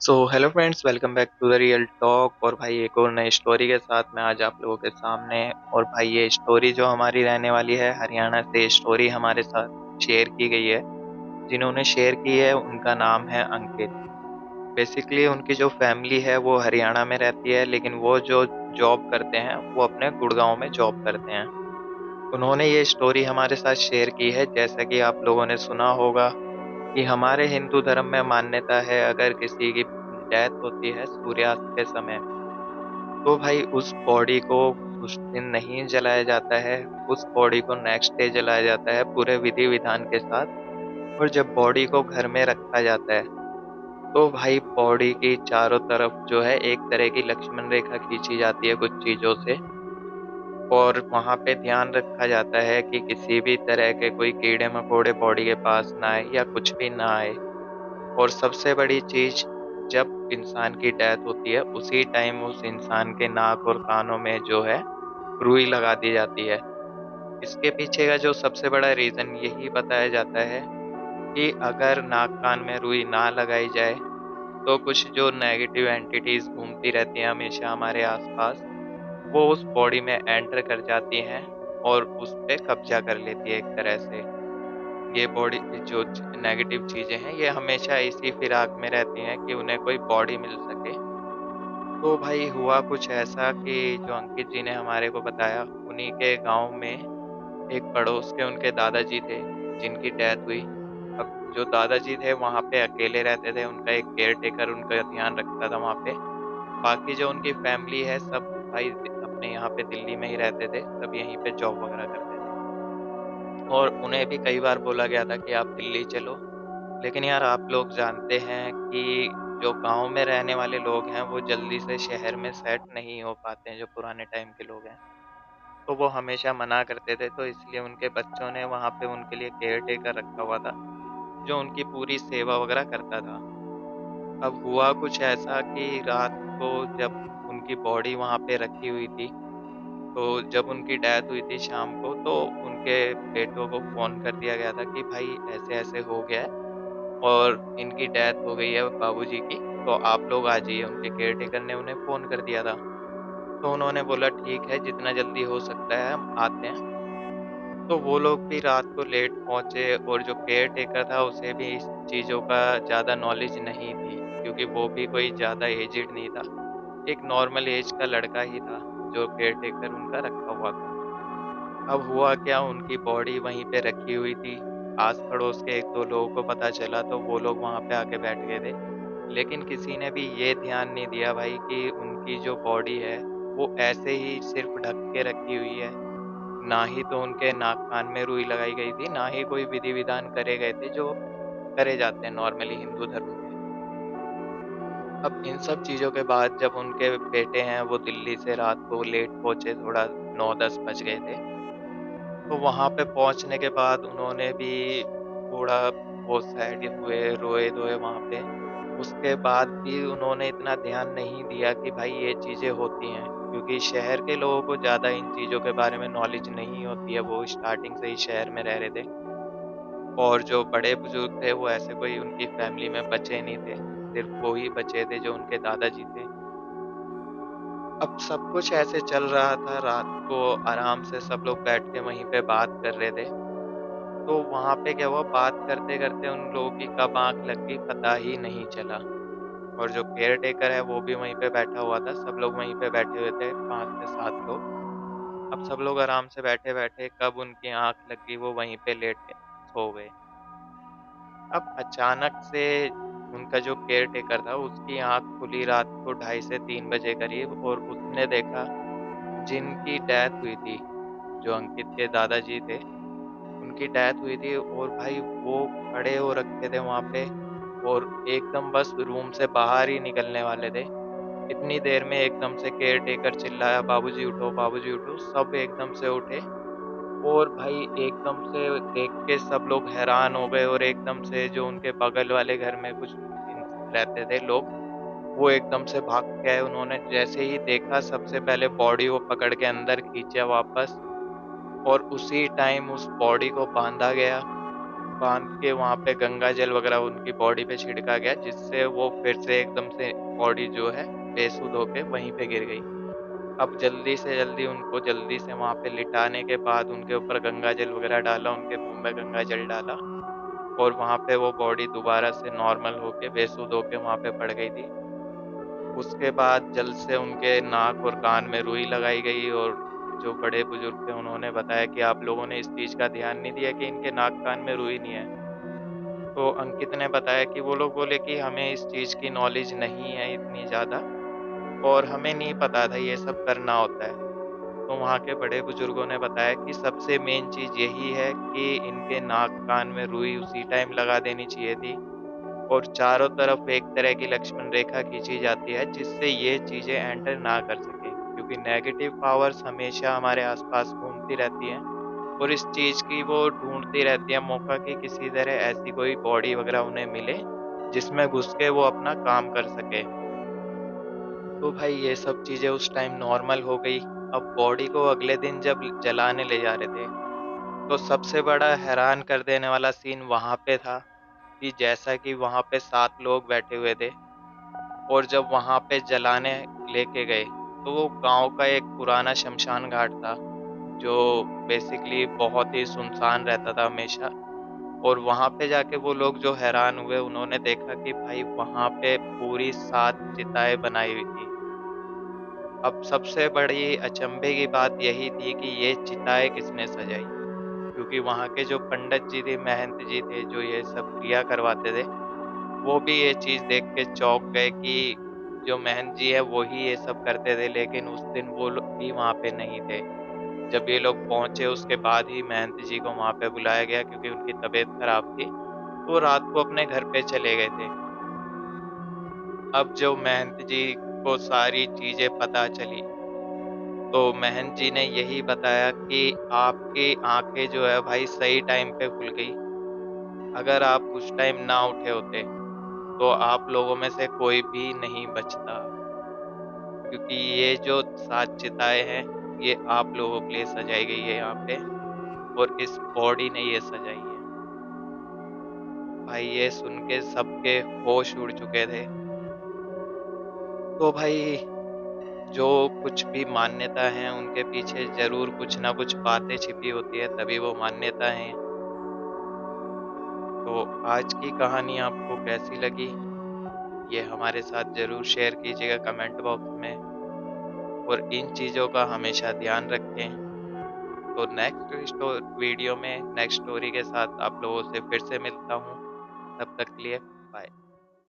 So hello friends, welcome back to the real talk. और भाई एक और नई स्टोरी के साथ मैं आज आप लोगों के सामने। और भाई ये स्टोरी जो हमारी रहने वाली है, हरियाणा से स्टोरी हमारे साथ शेयर की गई है। जिन्होंने शेयर की है उनका नाम है अंकित। बेसिकली उनकी जो फैमिली है वो हरियाणा में रहती है, लेकिन वो जो जॉब करते हैं वो अपने गुड़गांव में जॉब करते हैं। उन्होंने ये स्टोरी हमारे साथ शेयर की है। जैसा कि आप लोगों ने सुना होगा कि हमारे हिंदू धर्म में मान्यता है, अगर किसी की डेथ होती है सूर्यास्त के समय, तो भाई उस बॉडी को उस दिन नहीं जलाया जाता है। उस बॉडी को नेक्स्ट डे जलाया जाता है पूरे विधि विधान के साथ। और जब बॉडी को घर में रखा जाता है तो भाई बॉडी की चारों तरफ जो है एक तरह की लक्ष्मण रेखा खींची जाती है कुछ चीजों से। और वहां पे ध्यान रखा जाता है कि किसी भी तरह के कोई कीड़े मकोड़े बॉडी के पास ना आए या कुछ भी ना आए। और सबसे बड़ी चीज, जब इंसान की डेथ होती है उसी टाइम उस इंसान के नाक और कानों में जो है रुई लगा दी जाती है। इसके पीछे का जो सबसे बड़ा रीजन यही बताया जाता है कि अगर नाक कान में रुई ना लगाई जाए तो कुछ जो नेगेटिव एंटिटीज घूमती रहती हैं हमेशा हमारे आसपास, वो उस बॉडी में एंटर कर जाती हैं और उस पे कब्जा कर लेती है एक तरह से। ये बॉडी जो नेगेटिव चीजें हैं ये हमेशा इसी फिराक में रहती हैं कि उन्हें कोई बॉडी मिल सके। तो भाई हुआ कुछ ऐसा कि जो अंकित जी ने हमारे को बताया, उन्हीं के गांव में एक पड़ोस के उनके दादाजी थे जिनकी डेथ हुई। अब जो दादाजी थे वहाँ पे अकेले रहते थे, उनका एक केयर टेकर उनका ध्यान रखता था वहाँ पे। बाकी जो उनकी फैमिली है सब भाई अपने यहाँ पे दिल्ली में ही रहते थे, सब यहीं पे जॉब वगैरह करते थे। और उन्हें भी कई बार बोला गया था कि आप दिल्ली चलो, लेकिन यार आप लोग जानते हैं कि जो गांव में रहने वाले लोग हैं वो जल्दी से शहर में सेट नहीं हो पाते हैं, जो पुराने टाइम के लोग हैं। तो वो हमेशा मना करते थे, तो इसलिए उनके बच्चों ने वहाँ पे उनके लिए केयर टेकर रखा हुआ था जो उनकी पूरी सेवा वगैरह करता था। अब हुआ कुछ ऐसा कि रात को जब उनकी बॉडी वहाँ पे रखी हुई थी, तो जब उनकी डेथ हुई थी शाम को, तो उनके बेटों को फ़ोन कर दिया गया था कि भाई ऐसे-ऐसे हो गया है और इनकी डेथ हो गई है बाबूजी की, तो आप लोग आ जाइए। उनके केयरटेकर ने उन्हें फ़ोन कर दिया था। तो उन्होंने बोला ठीक है, जितना जल्दी हो सकता है हम आते हैं। तो वो लोग भी रात को लेट पहुँचे और जो केयरटेकर था उसे भी इस चीज़ों का ज़्यादा नॉलेज नहीं थी, क्योंकि वो भी कोई ज़्यादा एजिड नहीं था। एक नॉर्मल एज का लड़का ही था जो केयरटेकर उनका रखा हुआ था। अब हुआ क्या, उनकी बॉडी वहीं पे रखी हुई थी। आस-पड़ोस के 1-2 लोगों को पता चला तो वो लोग वहाँ पे आके बैठ गए थे। लेकिन किसी ने भी ये ध्यान नहीं दिया भाई कि उनकी जो बॉडी है, वो ऐसे ही सिर्फ़ ढक के रखी हुई है। ना ही तो उनके नाक-कान में रुई लगाई गई थी, ना ही कोई विधि-विधान करे गए थे जो करे जाते हैं नॉर्मली हिंदू धर्म में। अब इन सब चीज़ों के बाद जब उनके बेटे हैं वो दिल्ली से रात को लेट पहुँचे, थोड़ा 9-10 बज गए थे। तो वहाँ पे पहुँचने के बाद उन्होंने भी थोड़ा बहुत सैड हुए, रोए-धोए वहाँ पे। उसके बाद भी उन्होंने इतना ध्यान नहीं दिया कि भाई ये चीज़ें होती हैं, क्योंकि शहर के लोगों को ज़्यादा इन चीज़ों के बारे में नॉलेज नहीं होती है, वो स्टार्टिंग से ही शहर में रह रहे थे। और जो बड़े-बुजुर्ग थे वो ऐसे कोई उनकी फैमिली में बचे नहीं थे, सिर्फ़ वो ही बचे थे जो उनके दादाजी थे। अब सब कुछ ऐसे चल रहा था, रात को आराम से सब लोग बैठ के वहीं पे बात कर रहे थे। तो वहाँ पे क्या हुआ, बात करते-करते उन लोगों की कब आँख लग गई पता ही नहीं चला। और जो केयर टेकर है वो भी वहीं पे बैठा हुआ था, सब लोग वहीं पे बैठे हुए थे 5 से 7 लोग। अब सब लोग आराम से बैठे-बैठे कब उनकी आँख लग गई वो वहीं पे लेट के सो गए। अब अचानक से उनका जो केयर टेकर था उसकी आँख खुली रात को 2:30 से 3 बजे करीब, और उसने देखा जिनकी डेथ हुई थी, जो अंकित के दादाजी थे, उनकी डेथ हुई थी। और भाई वो खड़े हो रखे थे वहाँ पे और एकदम बस रूम से बाहर ही निकलने वाले थे। इतनी देर में एकदम से केयर टेकर चिल्लाया, बाबूजी उठो, बाबूजी उठो। सब एकदम से उठे और भाई एकदम से देख के सब लोग हैरान हो गए। और एकदम से जो उनके बगल वाले घर में कुछ रहते थे लोग, वो एकदम से भाग के आए। उन्होंने जैसे ही देखा सबसे पहले बॉडी वो पकड़ के अंदर खींचा वापस, और उसी टाइम उस बॉडी को बांधा गया। बांध के वहाँ पे गंगा जल वगैरह उनकी बॉडी पे छिड़का गया, जिससे वो फिर से एकदम से बॉडी जो है बेसुध होके वहीं पे गिर गई। अब जल्दी से जल्दी उनको जल्दी से वहाँ पे लिटाने के बाद उनके ऊपर गंगा जल वगैरह डाला, उनके मुँह में गंगा जल डाला और वहाँ पे वो बॉडी दोबारा से नॉर्मल होके बेसुध होके वहाँ पे पड़ गई थी। उसके बाद जल्द से उनके नाक और कान में रुई लगाई गई और जो बड़े बुजुर्ग थे उन्होंने बताया कि आप लोगों ने इस चीज़ का ध्यान नहीं दिया कि इनके नाक कान में रुई नहीं है। तो अंकित ने बताया कि वो लोग बोले कि हमें इस चीज़ की नॉलेज नहीं है इतनी ज़्यादा और हमें नहीं पता था ये सब करना होता है। तो वहाँ के बड़े बुजुर्गों ने बताया कि सबसे मेन चीज़ यही है कि इनके नाक कान में रुई उसी टाइम लगा देनी चाहिए थी और चारों तरफ एक तरह की लक्ष्मण रेखा खींची जाती है, जिससे ये चीज़ें एंटर ना कर सकें, क्योंकि नेगेटिव पावर्स हमेशा हमारे आसपास घूमती रहती हैं और इस चीज़ की वो ढूंढती रहती है मौका कि किसी तरह ऐसी कोई बॉडी वगैरह उन्हें मिले जिसमें घुस के वो अपना काम कर सके। तो भाई ये सब चीज़ें उस टाइम नॉर्मल हो गई। अब बॉडी को अगले दिन जब जलाने ले जा रहे थे, तो सबसे बड़ा हैरान कर देने वाला सीन वहाँ पे था कि जैसा कि वहाँ पे 7 लोग बैठे हुए थे और जब वहाँ पे जलाने लेके गए, तो वो गाँव का एक पुराना शमशान घाट था, जो बेसिकली बहुत ही सुनसान रहता था हमेशा। और वहाँ पे जाके वो लोग जो हैरान हुए, उन्होंने देखा कि भाई वहाँ पे पूरी 7 चिताएँ बनाई हुई थी। अब सबसे बड़ी अचंभे की बात यही थी कि ये चिताएँ किसने सजाई? क्योंकि वहाँ के जो पंडित जी थे, महंत जी थे, जो ये सब क्रिया करवाते थे, वो भी ये चीज़ देख के चौंक गए कि जो महंत जी हैं वो ही ये सब करते थे, लेकिन उस दिन वो लोग भी वहाँ पे नहीं थे। जब ये लोग पहुँचे उसके बाद ही महंत जी को वहाँ पे बुलाया गया, क्योंकि उनकी तबीयत खराब थी, तो वो रात को अपने घर पे चले गए थे। अब जो महंत जी को सारी चीज़ें पता चली, तो महंत जी ने यही बताया कि आपकी आँखें जो है भाई सही टाइम पे खुल गई। अगर आप उस टाइम ना उठे होते, तो आप लोगों में से कोई भी नहीं बचता। क्योंकि ये जो 7 चिताएँ हैं, ये आप लोगों के लिए सजाई गई है यहाँ पे और इस बॉडी ने ये सजाई है। भाई ये सुन के सबके होश उड़ चुके थे। तो भाई जो कुछ भी मान्यता है उनके पीछे ज़रूर कुछ ना कुछ बातें छिपी होती है, तभी वो मान्यता हैं। तो आज की कहानी आपको कैसी लगी? ये हमारे साथ ज़रूर शेयर कीजिएगा कमेंट बॉक्स में और इन चीज़ों का हमेशा ध्यान रखें। तो नेक्स्ट वीडियो में नेक्स्ट स्टोरी के साथ आप लोगों से फिर से मिलता हूँ। तब तक के लिए बाय।